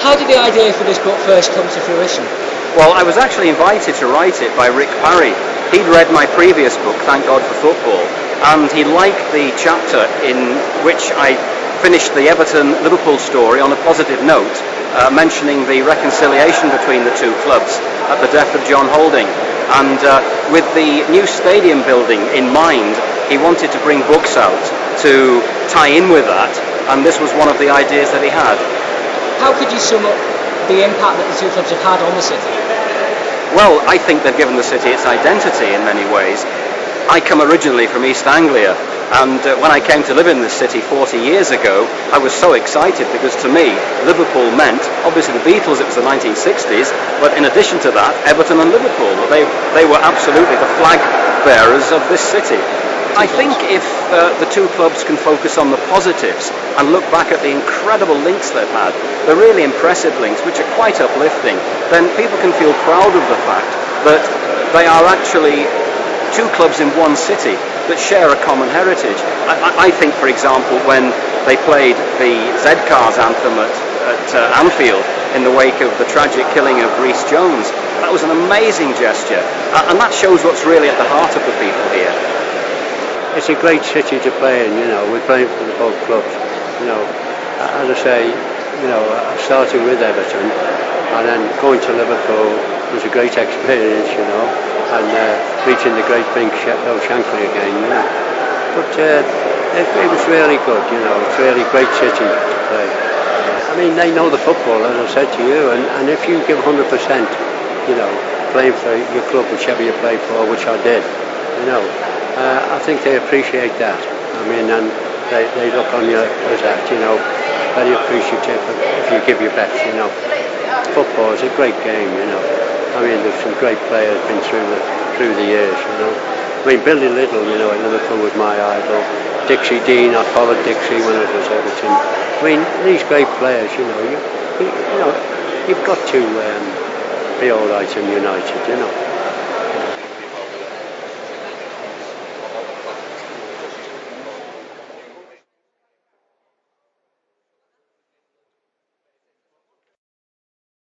How did the idea for this book first come to fruition? Well, I was actually invited to write it by Rick Parry. He'd read my previous book, Thank God for Football, and he liked the chapter in which I finished the Everton Liverpool story on a positive note, mentioning the reconciliation between the two clubs at the death of John Holding. And with the new stadium building in mind, he wanted to bring books out to tie in with that, and this was one of the ideas that he had. How could you sum up the impact that the two clubs have had on the city? Well, I think they've given the city its identity in many ways. I come originally from East Anglia, and when I came to live in this city 40 years ago, I was so excited because to me, Liverpool meant, obviously the Beatles, it was the 1960s, but in addition to that, Everton and Liverpool. They were absolutely the flag bearers of this city. I think if the two clubs can focus on the positives and look back at the incredible links they've had, the really impressive links, which are quite uplifting, then people can feel proud of the fact that they are actually two clubs in one city that share a common heritage. I think, for example, when they played the Z-Cars anthem at Anfield in the wake of the tragic killing of Rhys Jones, that was an amazing gesture, and that shows what's really at the heart of the people here. It's a great city to play in, you know. We're playing for the both clubs, you know. As I say, you know, starting with Everton and then going to Liverpool was a great experience, you know, and reaching the great pink Shankly again, you know. But it was really good, you know. It's really a great city to play. I mean, they know the football, as I said to you, and if you give 100%, you know, playing for your club, whichever you play for, which I did, you know, I think they appreciate that. I mean, and they look on you as that, you know, very appreciative if you give your best, you know. Football is a great game, you know. I mean, there's some great players been through the years, you know. I mean, Billy Little, you know, at Liverpool was my idol. Dixie Dean, I followed Dixie when I was at Everton. I mean, these great players, you know, you know, you've got to be all right and united, you know.